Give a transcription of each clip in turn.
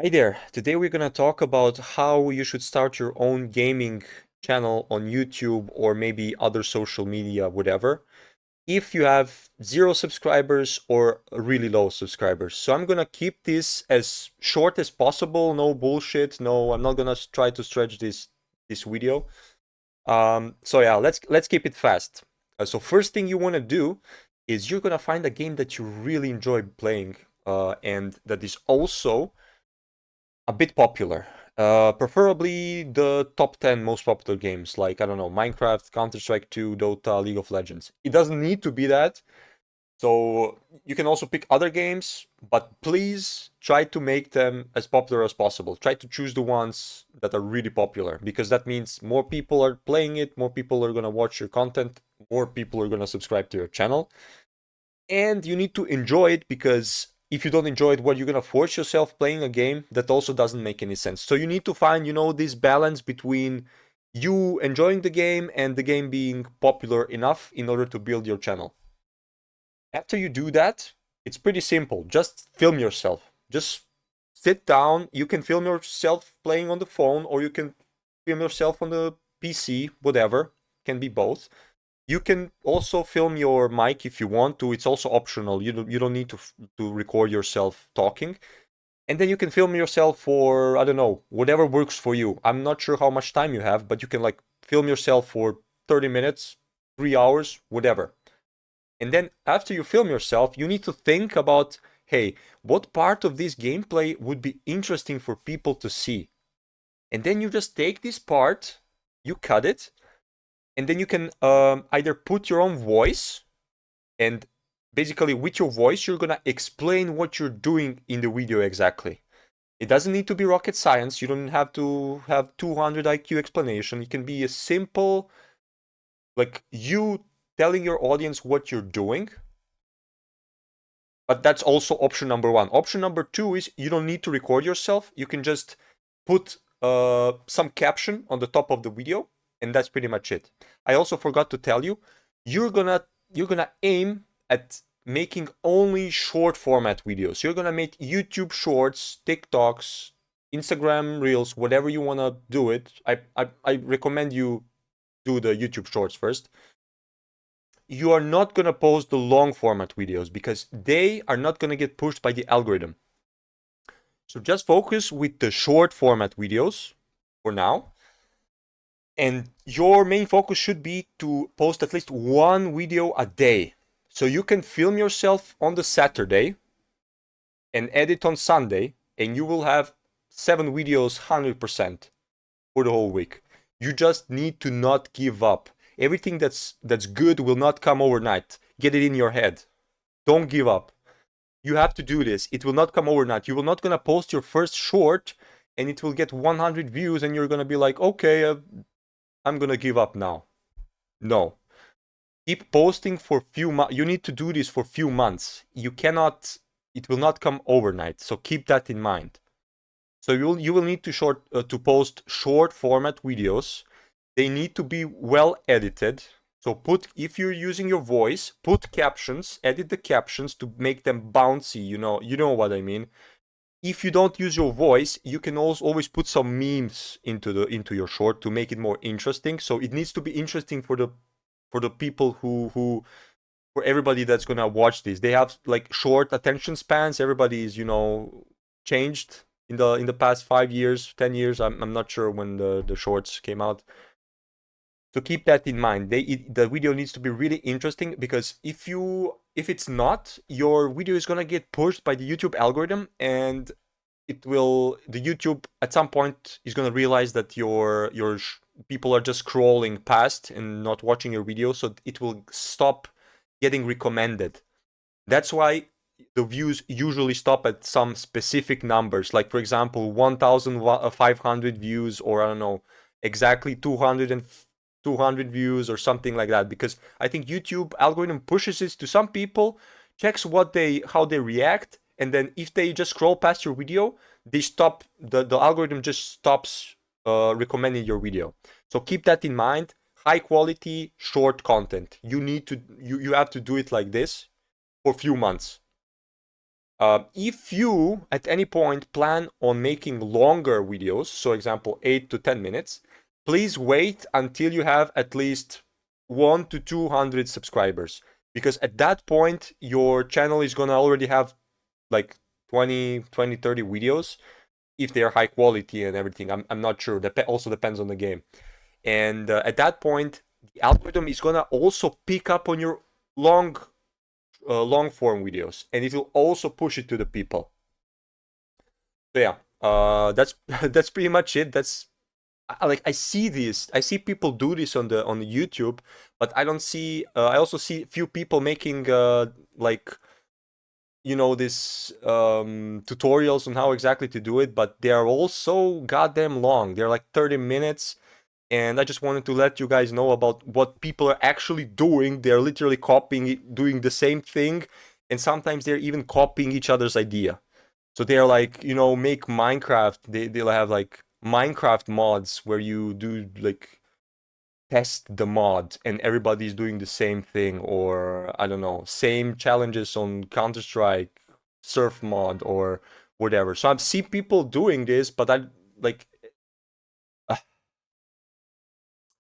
Hi there. Today we're going to talk about how you should start your own gaming channel on YouTube or maybe other social media, whatever, if you have zero subscribers or really low subscribers. So I'm going to keep this as short as possible, no bullshit. No, I'm not going to try to stretch this video. So yeah, let's keep it fast. So first thing you want to do is you're going to find a game that you really enjoy playing and that is also a bit popular. Preferably the top 10 most popular games, like, I don't know, Minecraft, Counter-Strike 2, Dota, League of Legends. It doesn't need to be that. So you can also pick other games, but please try to make them as popular as possible. Try to choose the ones that are really popular, because that means more people are playing it, more people are going to watch your content, more people are going to subscribe to your channel. And you need to enjoy it, because if you don't enjoy it, what, you're gonna force yourself playing a game? That also doesn't make any sense. So you need to find, this balance between you enjoying the game and the game being popular enough in order to build your channel. After you do that, it's pretty simple. Just film yourself. Just sit down. You can film yourself playing on the phone, or you can film yourself on the PC, whatever. Can be both. You can also film your mic if you want to. It's also optional. You don't need to record yourself talking. And then you can film yourself for, I don't know, whatever works for you. I'm not sure how much time you have, but you can like film yourself for 30 minutes, 3 hours, whatever. And then after you film yourself, you need to think about, hey, what part of this gameplay would be interesting for people to see? And then you just take this part, you cut it, and then you can either put your own voice, and basically with your voice you're gonna explain what you're doing in the video exactly. It doesn't need to be rocket science. You don't have to have 200 IQ explanation. It can be a simple, like, you telling your audience what you're doing. But that's also option number one. Option number two is you don't need to record yourself. You can just put some caption on the top of the video, and that's pretty much it. I also forgot to tell you, you're gonna aim at making only short format videos. You're gonna make YouTube Shorts, TikToks, Instagram Reels, whatever you wanna do it. I recommend you do the YouTube Shorts first. You are not going to post the long format videos because they are not going to get pushed by the algorithm. So just focus with the short format videos for now. And your main focus should be to post at least one video a day. So you can film yourself on the Saturday and edit on Sunday, and you will have 7 videos 100% for the whole week. You just need to not give up. Everything that's good will not come overnight. Get it in your head. Don't give up. You have to do this. It will not come overnight. You will not gonna post your first short and it will get 100 views and you're gonna be like, okay, I'm gonna give up now. No. Keep posting for few months. You need to do this for few months. You cannot. It will not come overnight. So keep that in mind. So you will need to post short format videos. They need to be well edited. So if you're using your voice, put captions, edit the captions to make them bouncy, you know what I mean. If you don't use your voice, you can also always put some memes into your short to make it more interesting. So it needs to be interesting for the people who for everybody that's gonna watch this. They have like short attention spans. Everybody is, changed in the past 5 years, 10 years. I'm not sure when the shorts came out. So keep that in mind. The video needs to be really interesting, because if it's not, your video is gonna get pushed by the YouTube algorithm, and the YouTube at some point is gonna realize that your people are just scrolling past and not watching your video, so it will stop getting recommended. That's why the views usually stop at some specific numbers, like for example 1,500 views, or I don't know, exactly 200 views or something like that, because I think YouTube algorithm pushes it to some people, checks how they react, and then if they just scroll past your video, the algorithm just stops recommending your video. So keep that in mind. High quality short content. You have to do it like this for a few months. If you at any point plan on making longer videos, so example 8 to 10 minutes, please wait until you have at least 1 to 200 subscribers, because at that point your channel is gonna already have like 20, 30 videos, if they are high quality and everything. I'm not sure. That also depends on the game. And at that point, the algorithm is gonna also pick up on your long form videos, and it will also push it to the people. So yeah, that's that's pretty much it. That's like I see this. I see people do this on the YouTube, but I don't see. I also see few people making like, you know, this tutorials on how exactly to do it, but they are all so goddamn long. They're like 30 minutes. And I just wanted to let you guys know about what people are actually doing. They're literally copying it, doing the same thing, and sometimes they're even copying each other's idea. So they're like, you know, make Minecraft. They'll have like Minecraft mods where you do like test the mod and everybody's doing the same thing, or I don't know, same challenges on Counter-Strike surf mod or whatever. So I've seen people doing this, but I like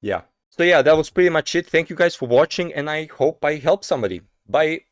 yeah. So yeah, that was pretty much it. Thank you guys for watching, and I hope I helped somebody. Bye.